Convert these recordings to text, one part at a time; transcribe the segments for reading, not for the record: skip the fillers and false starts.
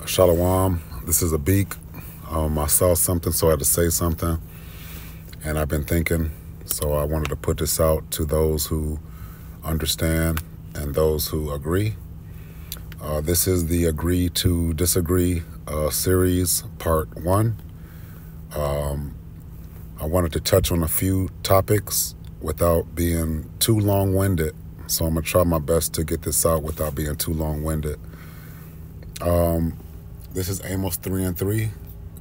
Shalom. This is a beak. I saw something, so I had to say something. And I've been thinking, so I wanted to put this out to those who understand and those who agree. This is the Agree to Disagree series, part 1. I wanted to touch on a few topics without being too long-winded. So I'm going to try my best to get this out without being too long-winded. This is Amos 3:3.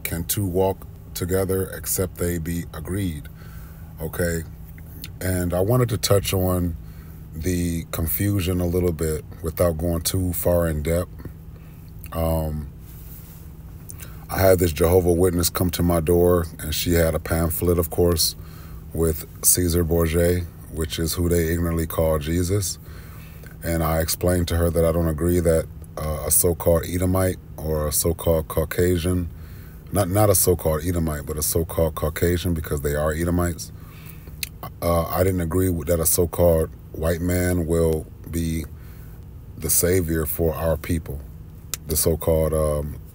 Can two walk together except they be agreed? Okay. And I wanted to touch on the confusion a little bit without going too far in depth. I had this Jehovah Witness come to my door, and she had a pamphlet, of course, with Caesar Borgia, which is who they ignorantly call Jesus. And I explained to her that I don't agree that a so-called Edomite or a so-called Caucasian, not a so-called Edomite, but a so-called Caucasian, because they are Edomites. I didn't agree that a so-called white man will be the savior for our people, the so-called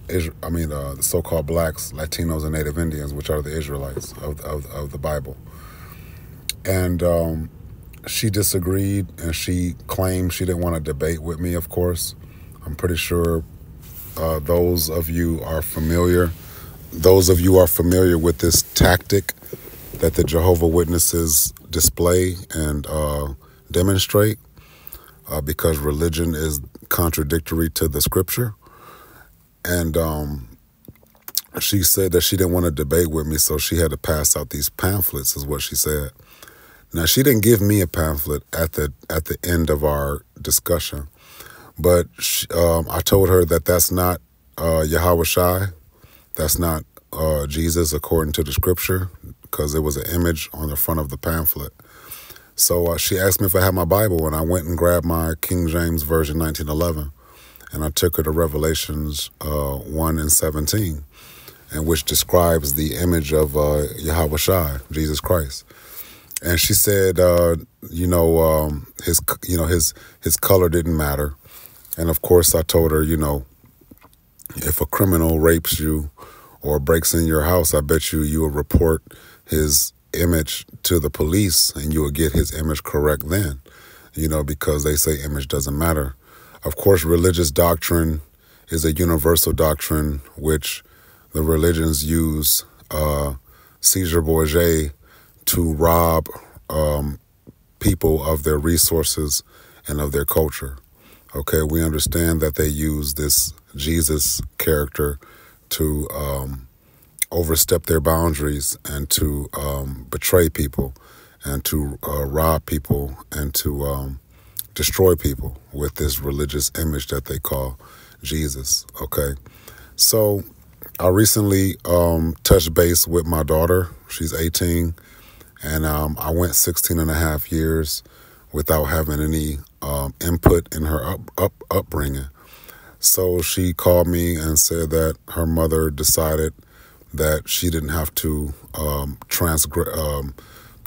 the so-called blacks, Latinos, and Native Indians, which are the Israelites of the Bible. And she disagreed, and she claimed she didn't want to debate with me, of course. I'm pretty sure those of you are familiar with this tactic that the Jehovah Witnesses display and demonstrate, because religion is contradictory to the scripture. And she said that she didn't want to debate with me, so she had to pass out these pamphlets, is what she said. Now, she didn't give me a pamphlet at the end of our discussion, but I told her that that's not Yahweh Shai, that's not Jesus according to the scripture, because there was an image on the front of the pamphlet. So she asked me if I had my Bible, and I went and grabbed my King James Version 1911, and I took her to Revelations 1:17, and which describes the image of Yahweh Shai, Jesus Christ. And she said, his color didn't matter. And of course, I told her, if a criminal rapes you or breaks in your house, I bet you will report his image to the police, and you will get his image correct then, because they say image doesn't matter. Of course, religious doctrine is a universal doctrine, which the religions use Caesar Borgia to rob people of their resources and of their culture. Okay, we understand that they use this Jesus character to overstep their boundaries and to betray people and to rob people and to destroy people with this religious image that they call Jesus. Okay, so I recently touched base with my daughter. She's 18, and I went 16 and a half years without having any input in her upbringing. So she called me and said that her mother decided that she didn't have to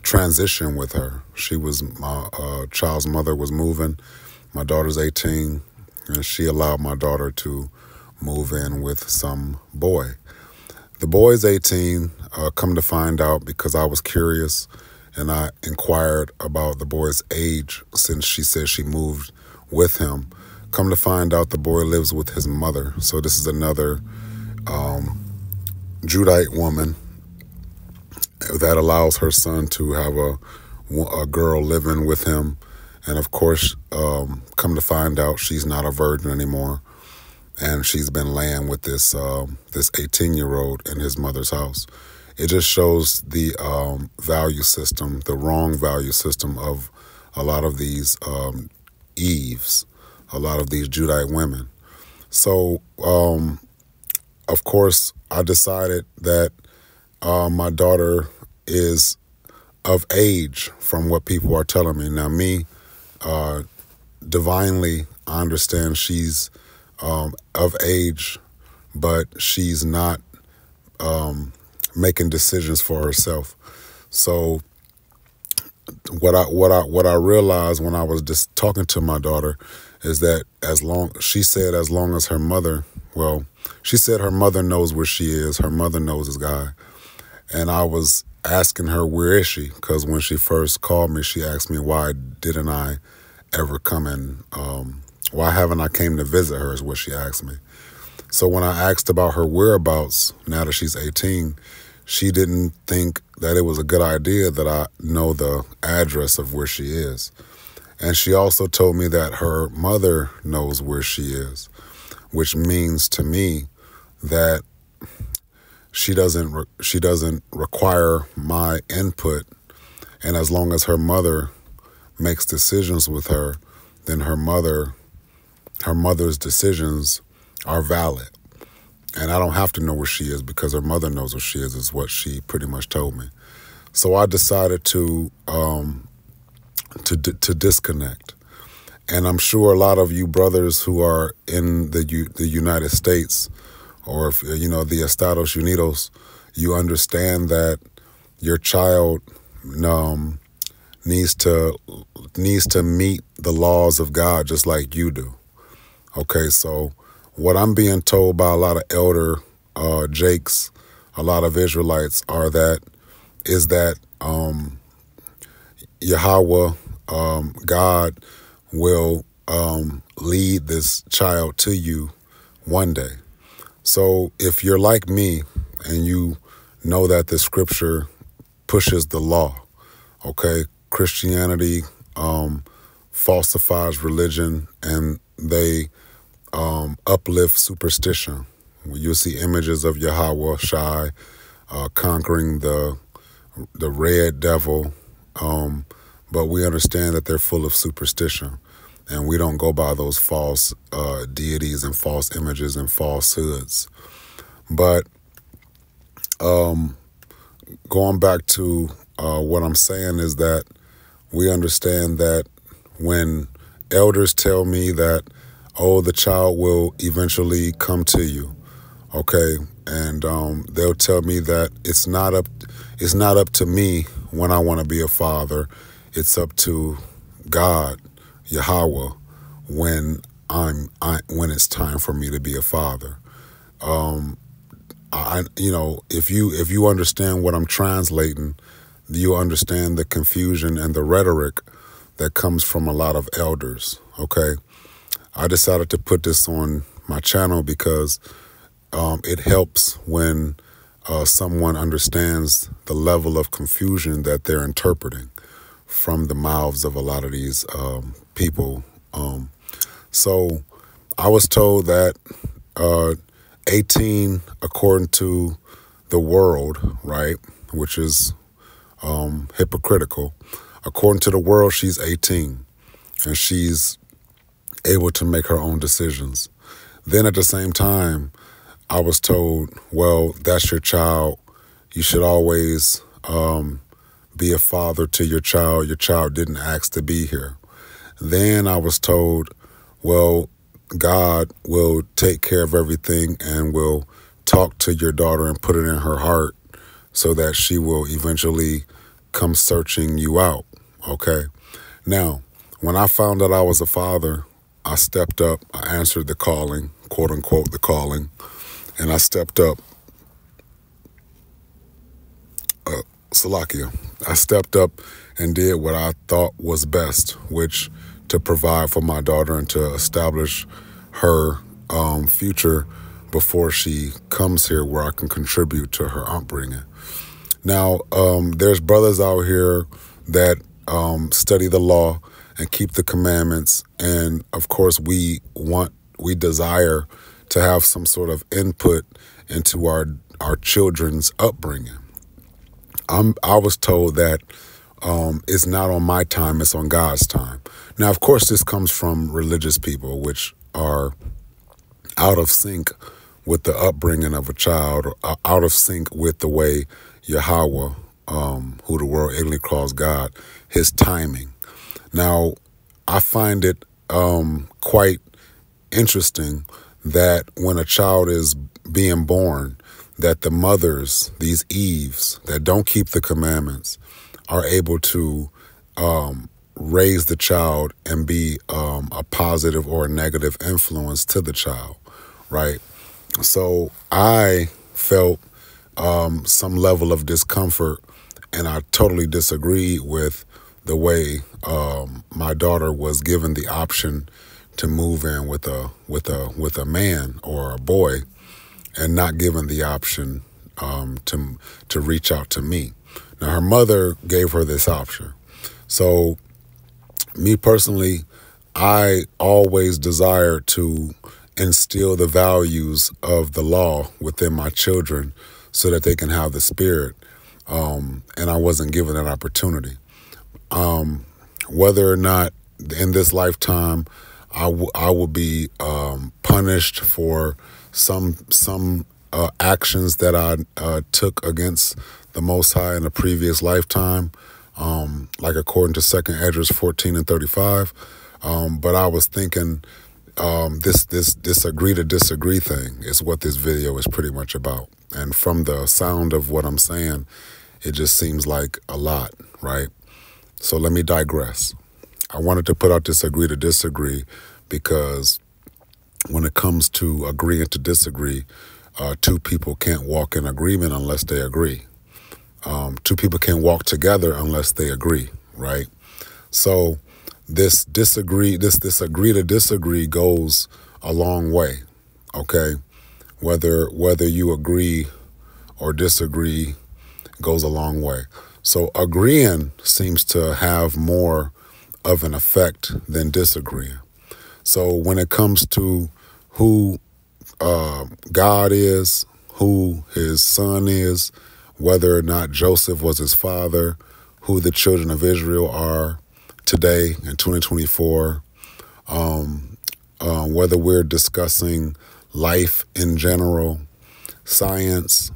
transition with her. My child's mother was moving. My daughter's 18, and she allowed my daughter to move in with some boy. The boy's 18, come to find out, because I was curious and I inquired about the boy's age since she said she moved with him. Come to find out, the boy lives with his mother. So this is another Judite woman that allows her son to have a girl living with him. And of course, come to find out, she's not a virgin anymore. And she's been laying with this 18-year-old in his mother's house. It just shows the value system, the wrong value system of a lot of these Eves, a lot of these Judite women. So, of course, I decided that my daughter is of age from what people are telling me. Now, me, divinely, I understand she's of age, but she's not making decisions for herself. So what I realized when I was just talking to my daughter is that as long as her mother Well, she said her mother knows where she is. Her mother knows this guy. And I was asking her, where is she? Because when she first called me, she asked me, why didn't I ever come in? Why haven't I came to visit her is what she asked me. So when I asked about her whereabouts, now that she's 18, she didn't think that it was a good idea that I know the address of where she is. And she also told me that her mother knows where she is, which means to me that she doesn't require my input. And as long as her mother makes decisions with her, then her mother's decisions are valid. And I don't have to know where she is because her mother knows where she is what she pretty much told me. So I decided to disconnect. And I'm sure a lot of you brothers who are in the United States, or if, the Estados Unidos, you understand that your child needs to meet the laws of God just like you do. Okay, so what I'm being told by a lot of elder Jakes, a lot of Israelites, is that Yahweh, God, will lead this child to you one day. So if you're like me and you know that the scripture pushes the law, okay, Christianity falsifies religion and they uplift superstition. You'll see images of Yahweh Shai conquering the red devil, but we understand that they're full of superstition. And we don't go by those false deities and false images and falsehoods. But going back to what I'm saying is that we understand that when elders tell me that, oh, the child will eventually come to you, okay, and they'll tell me that it's not up to me when I want to be a father. It's up to God, Yahweh, when it's time for me to be a father. If you understand what I'm translating, you understand the confusion and the rhetoric that comes from a lot of elders. Okay, I decided to put this on my channel because it helps when someone understands the level of confusion that they're interpreting from the mouths of a lot of these people. So I was told that 18, according to the world, right, which is hypocritical. According to the world, she's 18 and she's able to make her own decisions. Then at the same time, I was told, well, that's your child. You should always be a father to your child. Your child didn't ask to be here. Then I was told, well, God will take care of everything and will talk to your daughter and put it in her heart so that she will eventually come searching you out. Okay. Now, when I found that I was a father, I stepped up. I answered the calling, quote unquote, the calling, and I stepped up. Salakia. I stepped up and did what I thought was best, which to provide for my daughter and to establish her future before she comes here where I can contribute to her upbringing. Now, there's brothers out here that study the law and keep the commandments. And of course, we desire to have some sort of input into our children's upbringing. I was told that it's not on my time, it's on God's time. Now, of course, this comes from religious people, which are out of sync with the upbringing of a child, or out of sync with the way Yahweh, who the world ignorantly calls God, his timing. Now, I find it quite interesting that when a child is being born, that the mothers, these Eves, that don't keep the commandments, are able to raise the child and be a positive or a negative influence to the child, right? So I felt some level of discomfort, and I totally disagreed with the way my daughter was given the option to move in with a man or a boy, and not given the option to reach out to me. Now her mother gave her this option. So me personally, I always desire to instill the values of the law within my children so that they can have the spirit. And I wasn't given that opportunity. Whether or not in this lifetime I will be punished for some actions that I took against the Most High in a previous lifetime, like according to 2nd Esdras 14:35. But I was thinking this agree to disagree thing is what this video is pretty much about. And from the sound of what I'm saying, it just seems like a lot, right? So let me digress. I wanted to put out this agree to disagree because when it comes to agreeing to disagree, two people can't walk in agreement unless they agree. Two people can't walk together unless they agree, right? So this agree to disagree goes a long way, okay? Whether you agree or disagree goes a long way. So agreeing seems to have more of an effect than disagreeing. So when it comes to who God is, who his son is, whether or not Joseph was his father, who the children of Israel are today in 2024, whether we're discussing life in general, science,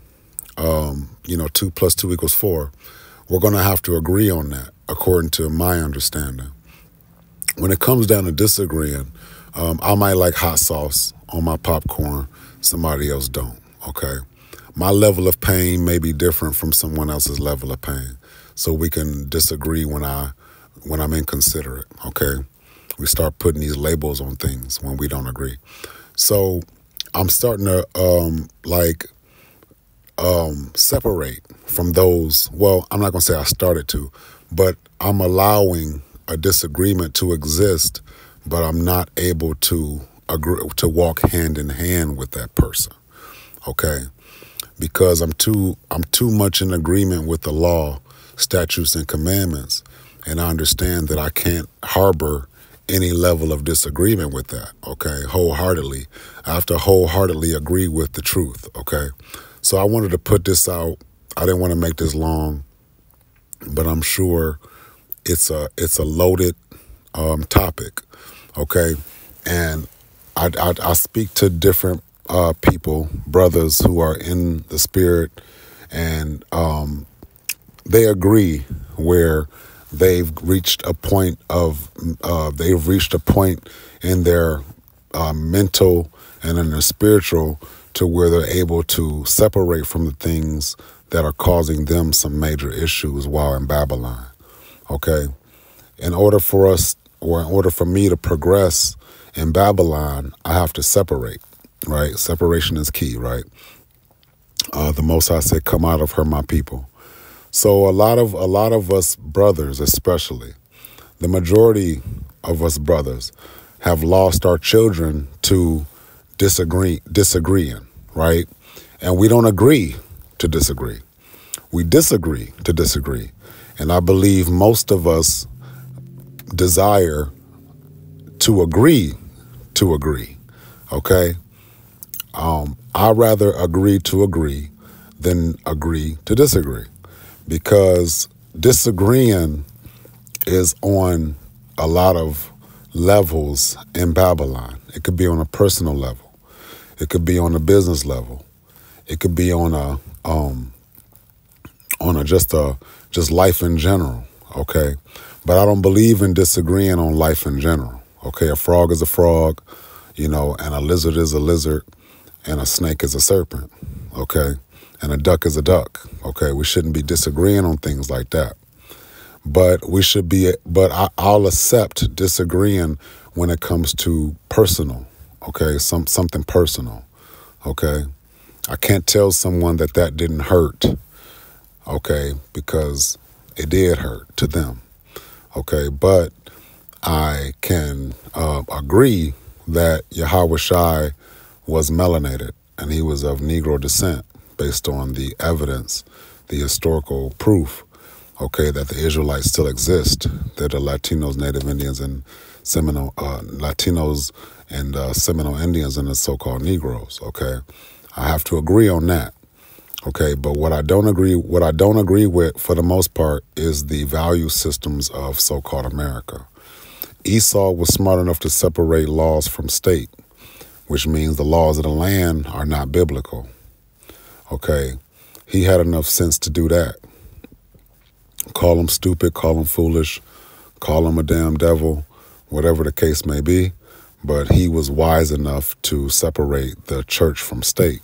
2 + 2 = 4, we're going to have to agree on that, according to my understanding. When it comes down to disagreeing, I might like hot sauce on my popcorn, somebody else don't, okay? My level of pain may be different from someone else's level of pain, so we can disagree when I'm inconsiderate, okay? We start putting these labels on things when we don't agree. So I'm starting to separate from those. Well, I'm not going to say I started to, but I'm allowing a disagreement to exist, but I'm not able to agree to walk hand in hand with that person, okay? Because I'm too much in agreement with the law, statutes, and commandments, and I understand that I can't harbor any level of disagreement with that, okay, wholeheartedly. I have to wholeheartedly agree with the truth, okay? So I wanted to put this out. I didn't want to make this long, but I'm sure it's a loaded topic, okay? And I speak to different people, brothers who are in the spirit, and they agree where they've reached a point in their mental and in their spiritual to where they're able to separate from the things that are causing them some major issues while in Babylon, okay? In order for me to progress in Babylon, I have to separate, right? Separation is key, right? The Most High said, "Come out of her, my people." So a lot of us brothers, especially, the majority of us brothers, have lost our children to disagreeing, right? And we don't agree to disagree. We disagree to disagree. And I believe most of us desire to agree, okay? I'd rather agree than agree to disagree, because disagreeing is on a lot of levels in Babylon. It could be on a personal level. It could be on a business level. It could be on a just life in general, okay? But I don't believe in disagreeing on life in general, okay? A frog is a frog, and a lizard is a lizard, and a snake is a serpent, okay? And a duck is a duck, okay? We shouldn't be disagreeing on things like that. But I'll accept disagreeing when it comes to personal, okay? Something personal, Okay. I can't tell someone that that didn't hurt. Okay. Because it did hurt to them. Okay. But I can agree that Yahweh Shai was melanated and he was of Negro descent based on the evidence, the historical proof, okay, that the Israelites still exist, that the Latinos, Native Indians, and Seminole Latinos and Seminole Indians and the so-called Negroes, okay. I have to agree on that, okay. But what I don't agree with, for the most part, is the value systems of so-called America. Esau was smart enough to separate laws from state, which means the laws of the land are not biblical. Okay, he had enough sense to do that. Call him stupid, call him foolish, call him a damn devil, whatever the case may be, but he was wise enough to separate the church from state.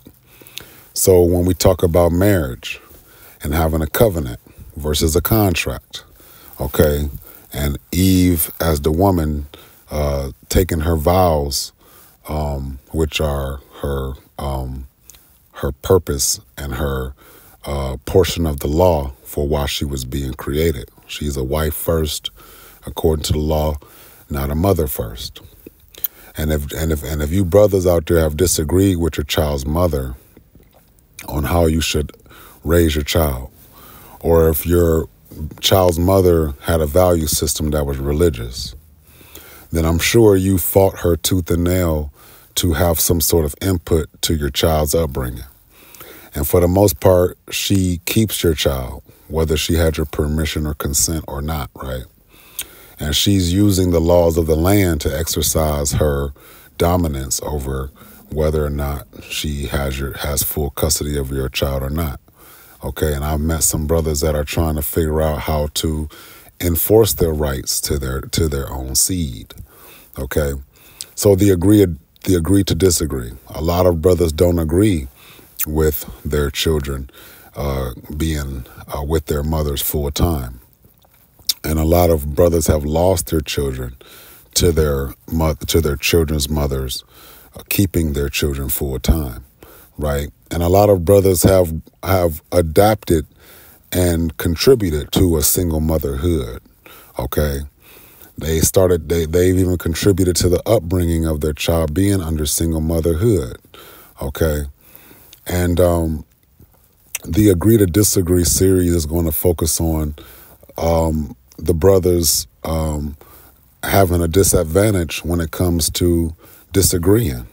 So when we talk about marriage and having a covenant versus a contract, okay, and Eve as the woman taking her vows, which are her purpose and her portion of the law for why she was being created. She's a wife first, according to the law, not a mother first. And if you brothers out there have disagreed with your child's mother on how you should raise your child, or if your child's mother had a value system that was religious, then I'm sure you fought her tooth and nail to have some sort of input to your child's upbringing. And for the most part, she keeps your child, whether she had your permission or consent or not, right? And she's using the laws of the land to exercise her dominance over whether or not she has full custody of your child or not. Okay, and I've met some brothers that are trying to figure out how to enforce their rights to their own seed. Okay, so the agree to disagree. A lot of brothers don't agree with their children being with their mothers full time, and a lot of brothers have lost their children to their children's mothers keeping their children full time, right? And a lot of brothers have adapted and contributed to a single motherhood. Okay, they've even contributed to the upbringing of their child being under single motherhood. Okay, and the Agree to Disagree series is going to focus on the brothers having a disadvantage when it comes to disagreeing.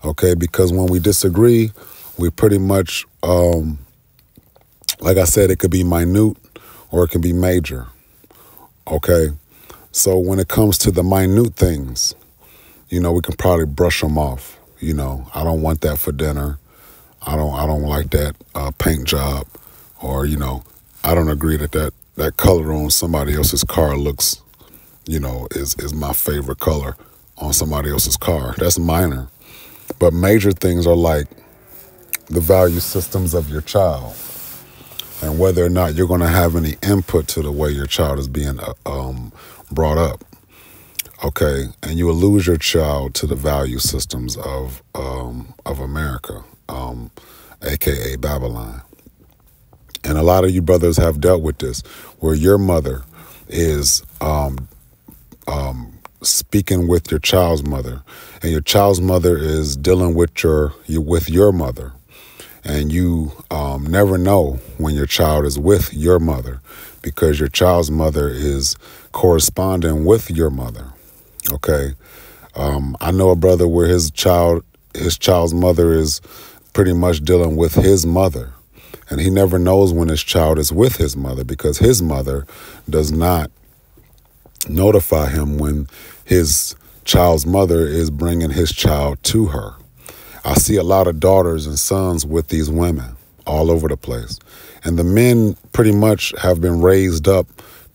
Okay, because when we disagree, we pretty much, like I said, it could be minute or it can be major. Okay, so when it comes to the minute things, we can probably brush them off. I don't want that for dinner. I don't like that paint job, or I don't agree that color on somebody else's car looks, is my favorite color on somebody else's car. That's minor. But major things are like the value systems of your child and whether or not you're going to have any input to the way your child is being brought up. Okay, and you will lose your child to the value systems of America, aka Babylon. And a lot of you brothers have dealt with this, where your mother is speaking with your child's mother, and your child's mother is dealing with your mother, and you never know when your child is with your mother because your child's mother is corresponding with your mother. Okay, I know a brother where his child's mother is pretty much dealing with his mother, and he never knows when his child is with his mother because his mother does not notify him when his child's mother is bringing his child to her. I see a lot of daughters and sons with these women all over the place, and the men pretty much have been raised up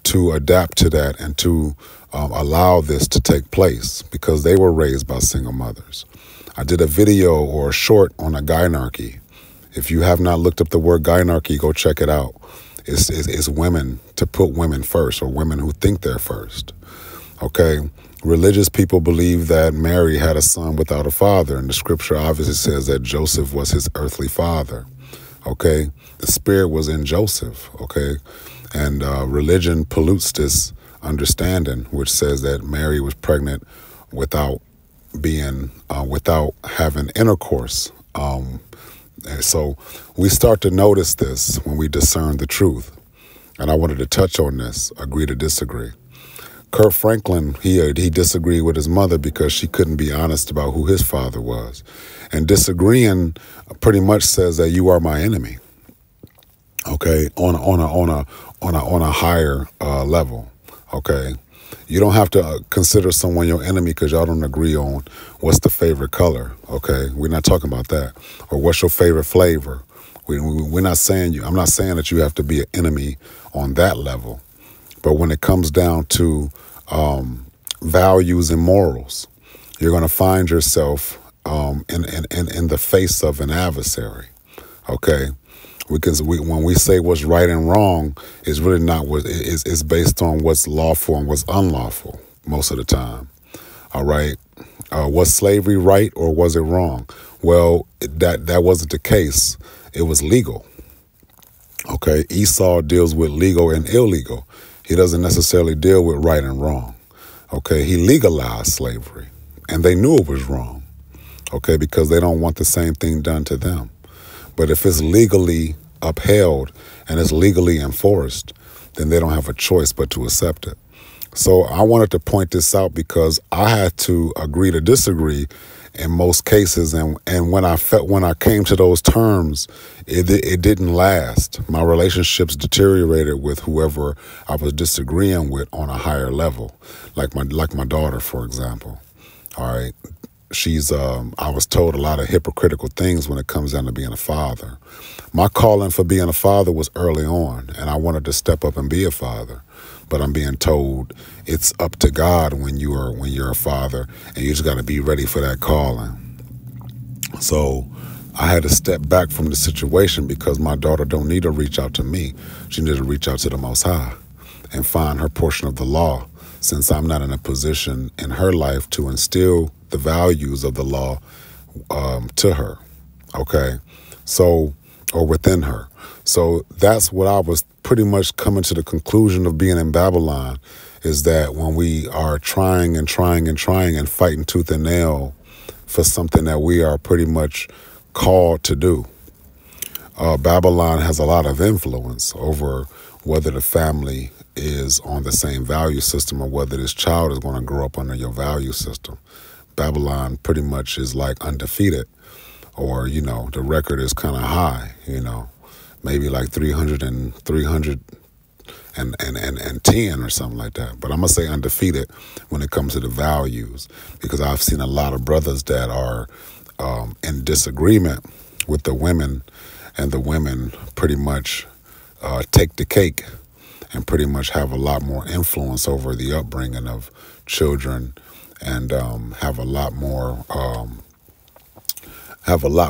to adapt to that and to allow this to take place because they were raised by single mothers. I did a video or a short on a gynarchy. If you have not looked up the word gynarchy, go check it out. It's women, to put women first, or women who think they're first. Okay, religious people believe that Mary had a son without a father, and the scripture obviously says that Joseph was his earthly father. Okay, the spirit was in Joseph. Okay, and religion pollutes this understanding, which says that Mary was pregnant without without having intercourse. And so we start to notice this when we discern the truth. And I wanted to touch on this, agree to disagree. Kurt Franklin, he disagreed with his mother because she couldn't be honest about who his father was. And disagreeing pretty much says that you are my enemy. Okay, on a higher level. Okay, you don't have to consider someone your enemy because y'all don't agree on what's the favorite color. Okay, we're not talking about that. Or what's your favorite flavor. We're not saying you. I'm not saying that you have to be an enemy on that level. But when it comes down to values and morals, you're going to find yourself in the face of an adversary. Okay, when we say what's right and wrong, it's really not what it's based on what's lawful and what's unlawful most of the time. All right, was slavery right or was it wrong? Well, that wasn't the case. It was legal. Okay, Esau deals with legal and illegal. He doesn't necessarily deal with right and wrong. Okay, he legalized slavery, and they knew it was wrong. Okay, because they don't want the same thing done to them. But if it's legally upheld and it's legally enforced, then they don't have a choice but to accept it. So I wanted to point this out because I had to agree to disagree in most cases, and when I came to those terms, it didn't last. My relationships deteriorated with whoever I was disagreeing with on a higher level, like my daughter, for example. All right, she's I was told a lot of hypocritical things when it comes down to being a father. My calling for being a father was early on, and I wanted to step up and be a father. But I'm being told it's up to God when you're a father, and you just got to be ready for that calling. So I had to step back from the situation because my daughter don't need to reach out to me. She needs to reach out to the Most High and find her portion of the law, since I'm not in a position in her life to instill the values of the law to her. Okay, or within her. So that's what I was pretty much coming to the conclusion of being in Babylon, is that when we are trying and fighting tooth and nail for something that we are pretty much called to do, Babylon has a lot of influence over whether the family is on the same value system or whether this child is going to grow up under your value system. Babylon pretty much is like undefeated, or, the record is kind of high, maybe like 310 or something like that. But I'm going to say undefeated when it comes to the values, because I've seen a lot of brothers that are in disagreement with the women, and the women pretty much take the cake and pretty much have a lot more influence over the upbringing of children, and have a lot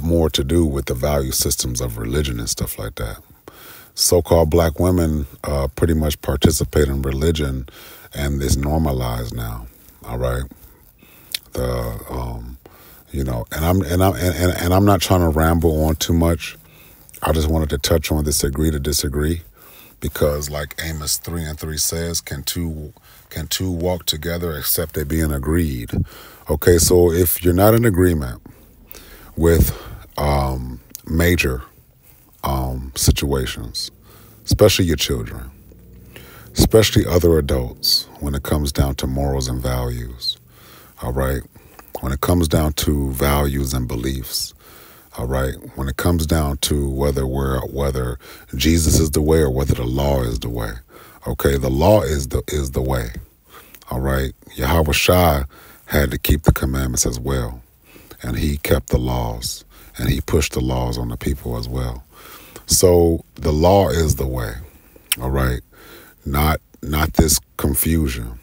more to do with the value systems of religion and stuff like that. So-called black women pretty much participate in religion, and it's normalized now. All right, and I'm not trying to ramble on too much. I just wanted to touch on this agree to disagree, because like Amos 3:3 says, can two walk together except they being agreed? Okay, so if you're not in agreement with major situations, especially your children, especially other adults, when it comes down to morals and values, all right? When it comes down to values and beliefs, all right? When it comes down to whether Jesus is the way or whether the law is the way, okay? The law is the way, all right? Yahweh Shai had to keep the commandments as well, and he kept the laws, and he pushed the laws on the people as well. So the law is the way, all right? Not this confusion.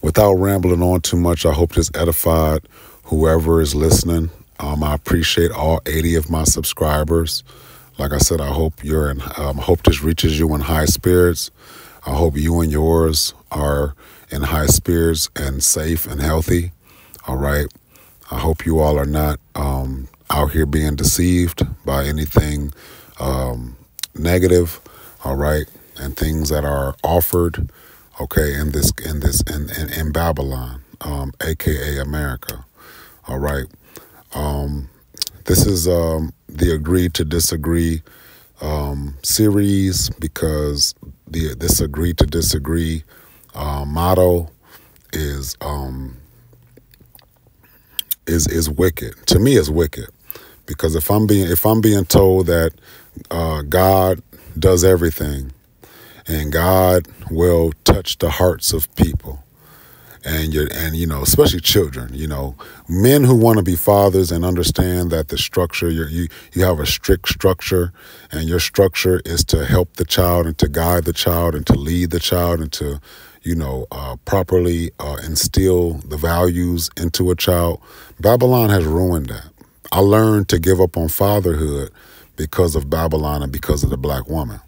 Without rambling on too much, I hope this edified whoever is listening. I appreciate all 80 of my subscribers. Like I said, I hope hope this reaches you in high spirits. I hope you and yours are in high spirits and safe and healthy. All right. I hope you all are not out here being deceived by anything negative. All right, and things that are offered. Okay, in Babylon, aka America. All right. This is the Agree to Disagree series, because this Agree to Disagree motto is wicked. To me, it's wicked, because if I'm being told that God does everything, and God will touch the hearts of people, and especially children, men who want to be fathers and understand that the structure, you have a strict structure, and your structure is to help the child and to guide the child and to lead the child and to properly instill the values into a child. Babylon has ruined that. I learned to give up on fatherhood because of Babylon and because of the black woman.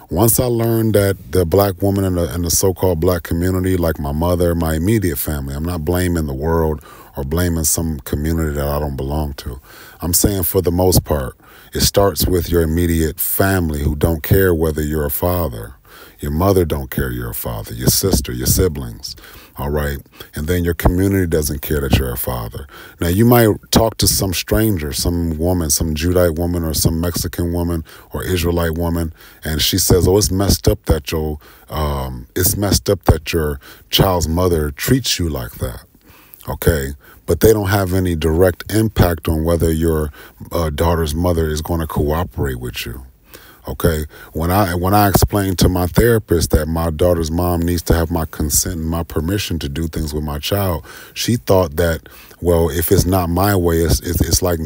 Once I learned that the black woman in the so-called black community, like my mother, my immediate family, I'm not blaming the world or blaming some community that I don't belong to. I'm saying, for the most part, it starts with your immediate family, who don't care whether you're a father. Your mother don't care you're a father, your sister, your siblings, all right? And then your community doesn't care that you're a father. Now, you might talk to some stranger, some woman, some Judite woman or some Mexican woman or Israelite woman, and she says, oh, it's messed up that your child's mother treats you like that, okay? But they don't have any direct impact on whether your daughter's mother is going to cooperate with you. Okay, when I explained to my therapist that my daughter's mom needs to have my consent and my permission to do things with my child, she thought that, well, if it's not my way, it's like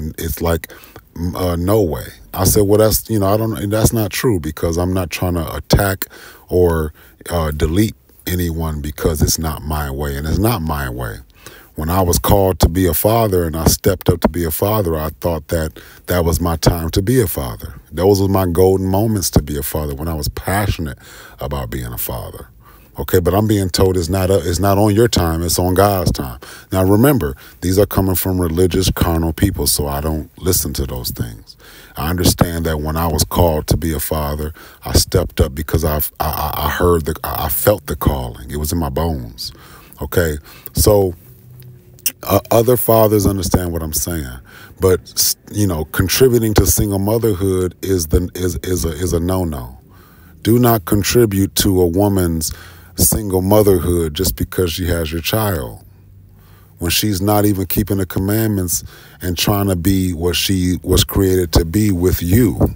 no way. I said, well, that's not true, because I'm not trying to attack or delete anyone because it's not my way, and it's not my way. When I was called to be a father and I stepped up to be a father, I thought that was my time to be a father. Those were my golden moments to be a father, when I was passionate about being a father. Okay, but I'm being told it's not on your time, it's on God's time. Now remember, these are coming from religious, carnal people, so I don't listen to those things. I understand that when I was called to be a father, I stepped up because I felt the calling. It was in my bones. Okay, so other fathers understand what I'm saying, but contributing to single motherhood is a no-no. Do not contribute to a woman's single motherhood just because she has your child, when she's not even keeping the commandments and trying to be what she was created to be with you.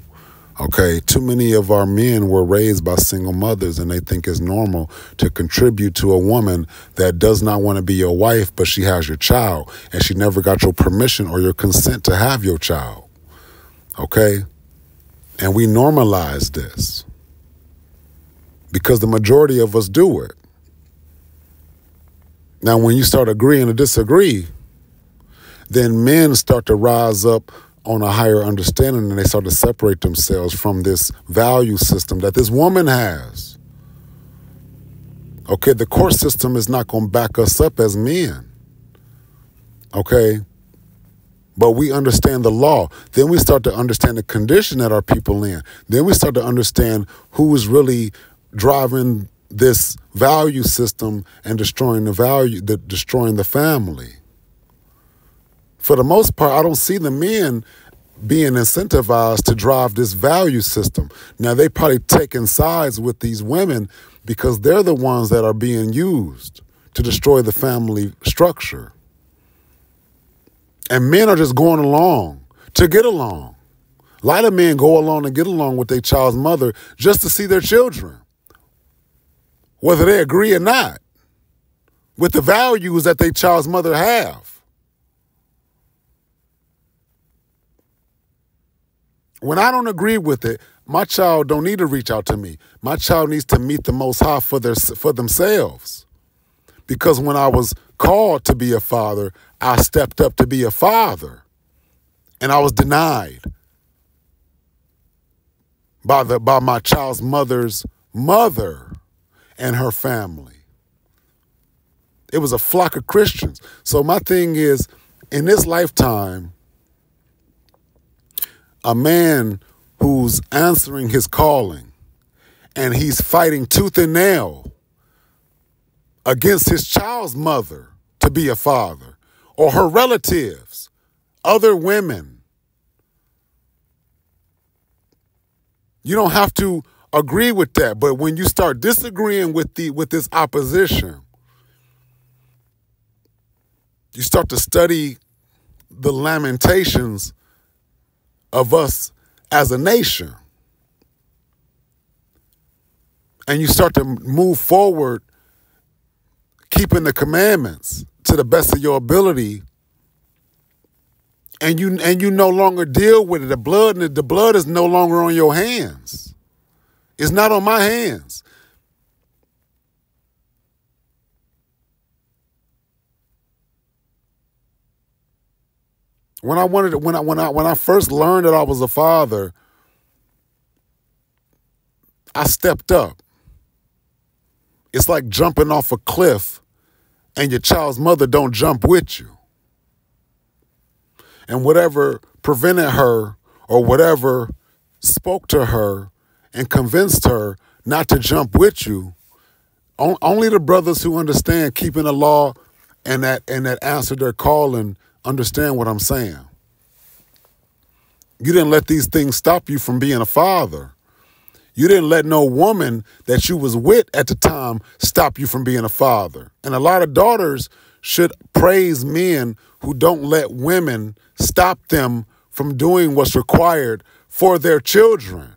Okay, too many of our men were raised by single mothers, and they think it's normal to contribute to a woman that does not want to be your wife, but she has your child, and she never got your permission or your consent to have your child. Okay? And we normalize this because the majority of us do it. Now, when you start agreeing to disagree, then men start to rise up on a higher understanding, and they start to separate themselves from this value system that this woman has. Okay, the court system is not going to back us up as men. Okay, but we understand the law. Then we start to understand the condition that our people in. Then we start to understand who is really driving this value system and destroying the family. For the most part, I don't see the men being incentivized to drive this value system. Now, they probably taking sides with these women because they're the ones that are being used to destroy the family structure. And men are just going along to get along. A lot of men go along and get along with their child's mother just to see their children, whether they agree or not, with the values that their child's mother have. When I don't agree with it, my child don't need to reach out to me. My child needs to meet the Most High for themselves. Because when I was called to be a father, I stepped up to be a father. And I was denied by my child's mother's mother. and her family. It was a flock of Christians. So my thing is, in this lifetime, a man who's answering his calling and he's fighting tooth and nail against his child's mother to be a father, or her relatives, other women. You don't have to agree with that, but when you start disagreeing with this opposition, you start to study the lamentations of us as a nation. And you start to move forward, keeping the commandments to the best of your ability. And you no longer deal with it. The blood is no longer on your hands. It's not on my hands. When I first learned that I was a father, I stepped up. It's like jumping off a cliff and your child's mother don't jump with you. And whatever prevented her or whatever spoke to her and convinced her not to jump with you, only the brothers who understand keeping the law and that answer their calling understand what I'm saying. You didn't let these things stop you from being a father. You didn't let no woman that you was with at the time stop you from being a father. And a lot of daughters should praise men who don't let women stop them from doing what's required for their children.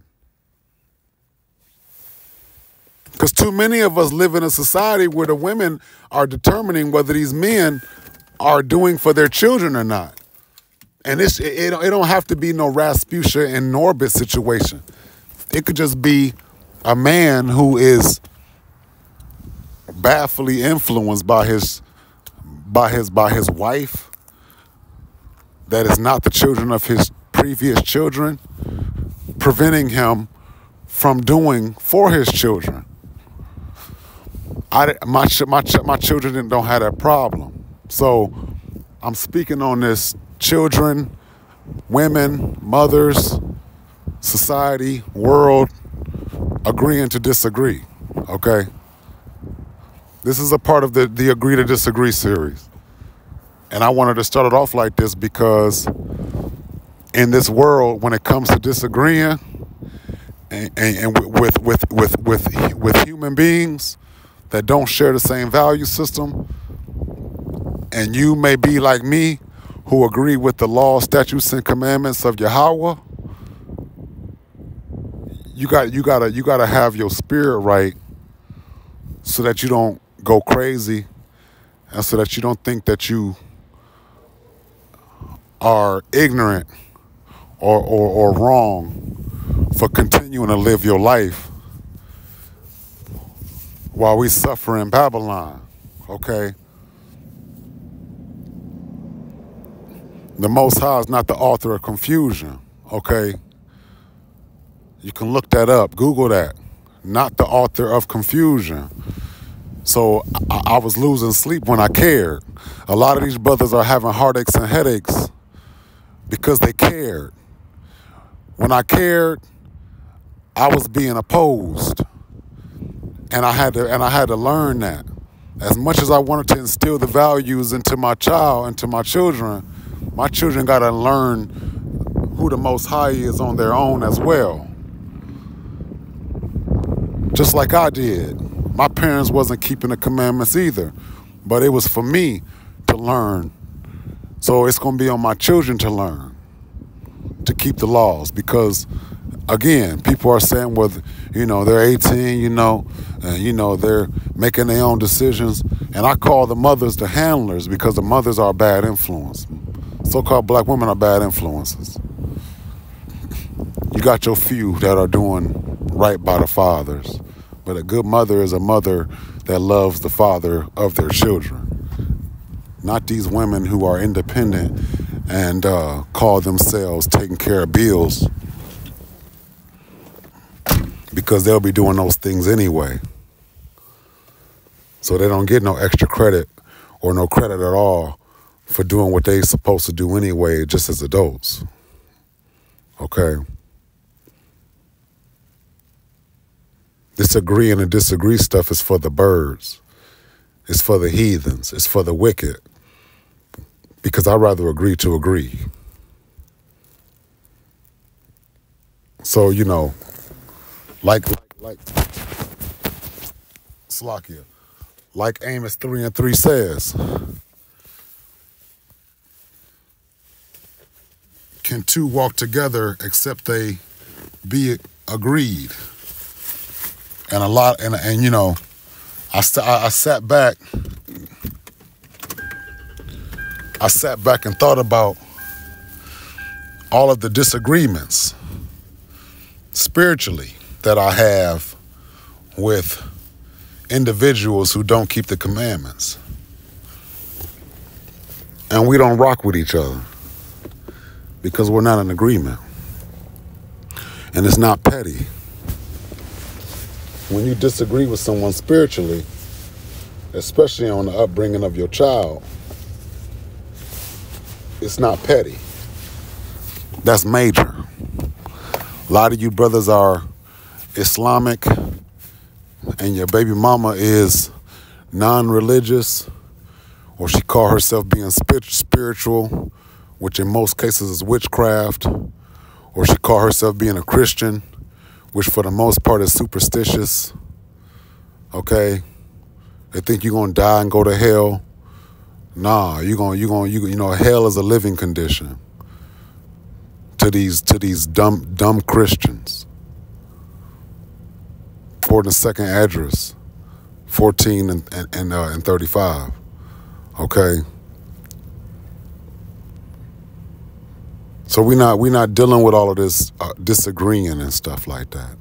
Because too many of us live in a society where the women are determining whether these men are doing for their children or not. And it don't have to be no Rasputia and Norbit situation. It could just be a man who is badly influenced by his wife, that is not the children of his previous children, preventing him from doing for his children. My children don't have that problem. So I'm speaking on this: children, women, mothers, society, world, agreeing to disagree, okay? This is a part of the Agree to Disagree series. And I wanted to start it off like this because in this world, when it comes to disagreeing and with human beings that don't share the same value system, and you may be like me, who agree with the law, statutes, and commandments of Yahweh, you gotta have your spirit right, so that you don't go crazy, and so that you don't think that you are ignorant or wrong for continuing to live your life while we suffer in Babylon, okay? The Most High is not the author of confusion, okay? You can look that up, Google that. Not the author of confusion. So I was losing sleep when I cared. A lot of these brothers are having heartaches and headaches because they cared. When I cared, I was being opposed. And I had to learn that. As much as I wanted to instill the values into my child, into my children got to learn who the Most High is on their own as well. Just like I did. My parents wasn't keeping the commandments either, but it was for me to learn. So it's going to be on my children to learn, to keep the laws, because again, people are saying, well, they're 18, and, they're making their own decisions. And I call the mothers the handlers, because the mothers are a bad influence. So-called black women are bad influences. You got your few that are doing right by the fathers. But a good mother is a mother that loves the father of their children. Not these women who are independent and call themselves taking care of bills, because they'll be doing those things anyway. So they don't get no extra credit or no credit at all for doing what they supposed to do anyway, just as adults. Okay? This agreeing and disagree stuff is for the birds. It's for the heathens. It's for the wicked. Because I'd rather agree to agree. So, you know, like Slakia, like Amos 3:3 says, can two walk together except they be agreed? And and you know, I sat back and thought about all of the disagreements spiritually that I have with individuals who don't keep the commandments. And we don't rock with each other because we're not in agreement. And it's not petty. When you disagree with someone spiritually, especially on the upbringing of your child, it's not petty. That's major. A lot of you brothers are Islamic and your baby mama is non-religious, or she call herself being spiritual, which in most cases is witchcraft, or she call herself being a Christian, which for the most part is superstitious. Okay? They think you're gonna die and go to hell. Nah, you know, hell is a living condition to these dumb Christians. For the second address, 14 and 35. Okay. So we're not dealing with all of this disagreeing and stuff like that.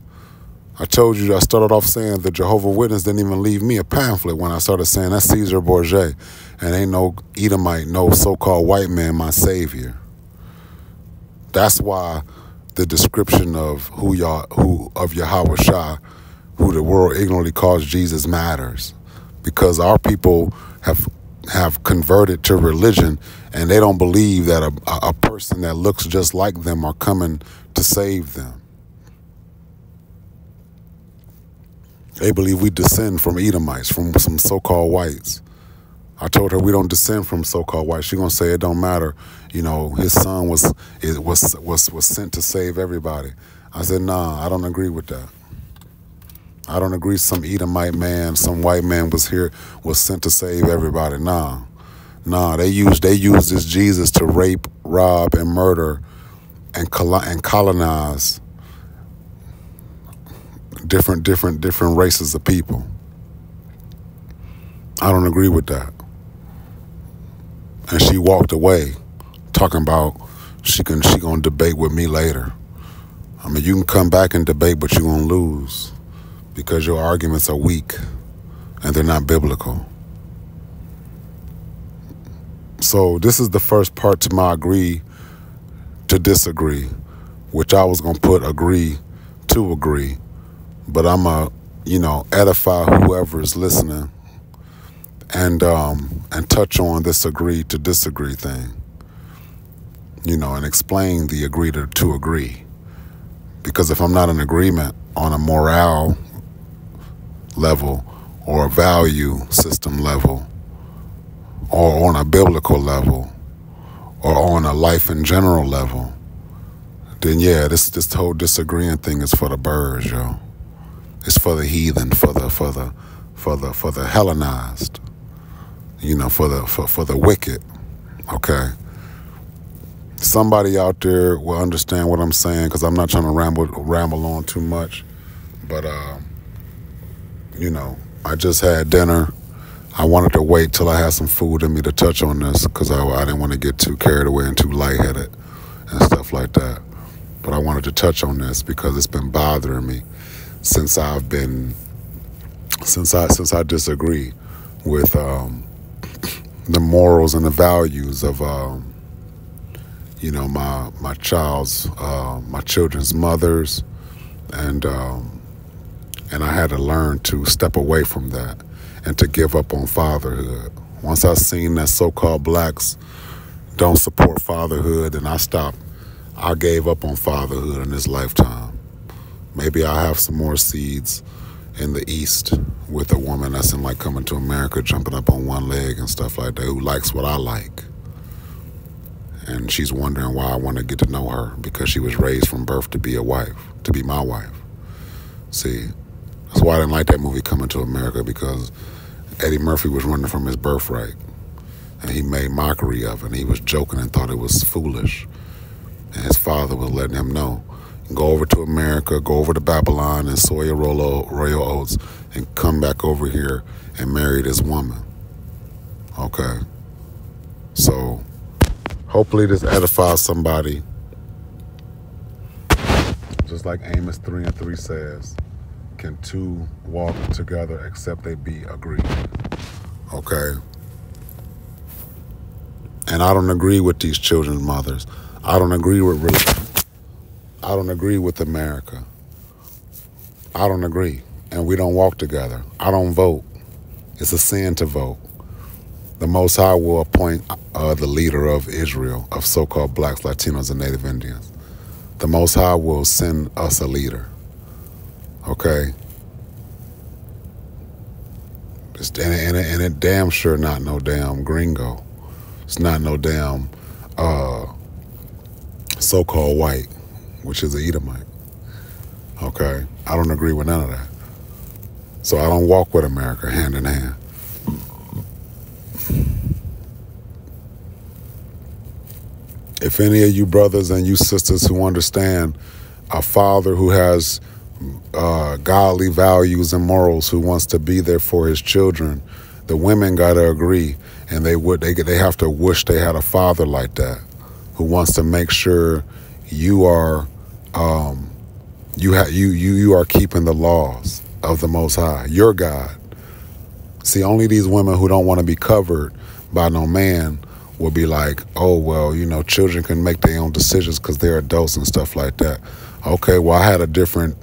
I told you, I started off saying the Jehovah's Witness didn't even leave me a pamphlet when I started saying that's Caesar Borgia and ain't no Edomite, no so-called white man my savior. That's why the description of who Yahweh Shai, who the world ignorantly calls Jesus, matters. Because our people have converted to religion and they don't believe that a person that looks just like them are coming to save them. They believe we descend from Edomites, from some so-called whites. I told her we don't descend from so-called whites. She gonna say it don't matter. You know, his son was sent to save everybody. I said, nah, I don't agree with that. I don't agree some Edomite man, some white man was sent to save everybody. Nah, they used this Jesus to rape, rob, and murder, and colonize different races of people. I don't agree with that. And she walked away, talking about she gonna debate with me later. I mean, you can come back and debate, but you're gonna lose because your arguments are weak and they're not biblical. So this is the first part to my agree to disagree, which I was gonna put agree to agree, but I'm edify whoever is listening and touch on this agree to disagree thing, and explain the agree to agree. Because if I'm not in agreement on a morale level or a value system level or on a biblical level or on a life in general level, then yeah, this whole disagreeing thing is for the birds, yo. It's for the heathen, for the Hellenized, for the wicked. Okay. Somebody out there will understand what I'm saying, because I'm not trying to ramble on too much. But I just had dinner. I wanted to wait till I had some food in me to touch on this, because I didn't want to get too carried away and too lightheaded and stuff like that. But I wanted to touch on this because it's been bothering me since I disagree with the morals and the values of my children's mothers, and I had to learn to step away from that and to give up on fatherhood. Once I seen that so-called blacks don't support fatherhood, and I gave up on fatherhood in this lifetime. Maybe I'll have some more seeds in the East with a woman that's in like Coming to America, jumping up on one leg and stuff like that, who likes what I like. And she's wondering why I want to get to know her, because she was raised from birth to be a wife, to be my wife. See, that's why I didn't like that movie Coming to America, because Eddie Murphy was running from his birthright. And he made mockery of it. And he was joking and thought it was foolish. And his father was letting him know, go over to America, go over to Babylon and soy your royal oats, and come back over here and marry this woman. Okay? So, hopefully this edifies somebody. Just like Amos 3:3 says, can two walk together except they be agreed? Okay? And I don't agree with these children's mothers. I don't agree with America. I don't agree. And we don't walk together. I don't vote. It's a sin to vote. The Most High will appoint the leader of Israel, of so-called blacks, Latinos, and Native Indians. The Most High will send us a leader. Okay? And it damn sure not no damn gringo. It's not no damn so-called white, which is an Edomite. Okay? I don't agree with none of that. So I don't walk with America hand in hand. If any of you brothers and you sisters who understand a father who has godly values and morals, who wants to be there for his children, the women got to agree, and they have to wish they had a father like that, who wants to make sure you are you are keeping the laws of the Most High, your God. See, only these women who don't want to be covered by no man will be like, oh, well, you know, children can make their own decisions because they're adults and stuff like that. Okay, well, I had a different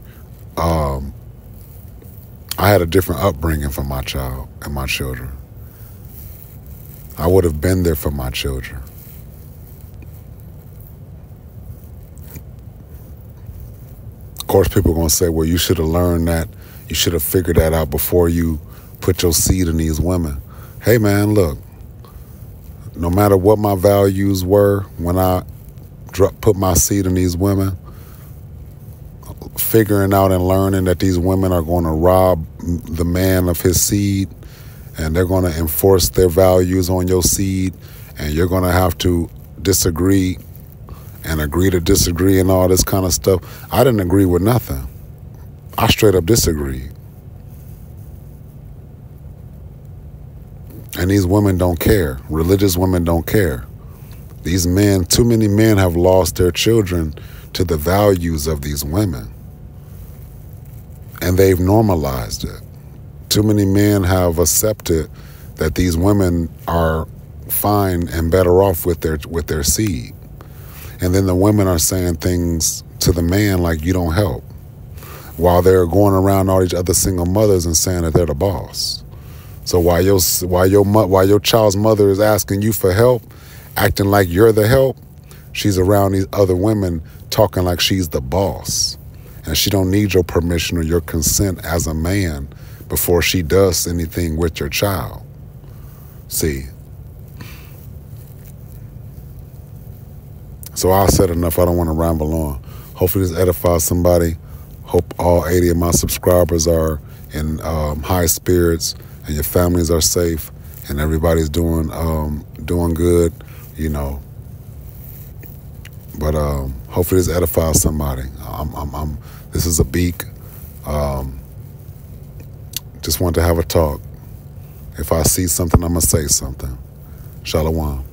upbringing for my child and my children. I would have been there for my children. Of course, people are going to say, well, you should have learned that. You should have figured that out before you put your seed in these women. Hey, man, look. No matter what my values were when I put my seed in these women, figuring out and learning that these women are going to rob the man of his seed, and they're going to enforce their values on your seed, and you're going to have to disagree and agree to disagree and all this kind of stuff. I didn't agree with nothing. I straight up disagreed. And these women don't care. Religious women don't care. These men, too many men have lost their children to the values of these women. And they've normalized it. Too many men have accepted that these women are fine and better off with their seed. And then the women are saying things to the man like, you don't help, while they're going around all these other single mothers and saying that they're the boss. So while your child's mother is asking you for help, acting like you're the help, she's around these other women talking like she's the boss. And she don't need your permission or your consent as a man before she does anything with your child. See? So I said enough. I don't want to ramble on. Hopefully this edifies somebody. Hope all 80 of my subscribers are in high spirits, and your families are safe, and everybody's doing good, you know. But hopefully this edifies somebody. This is a beak. Just wanted to have a talk. If I see something, I'm gonna say something. Shalom.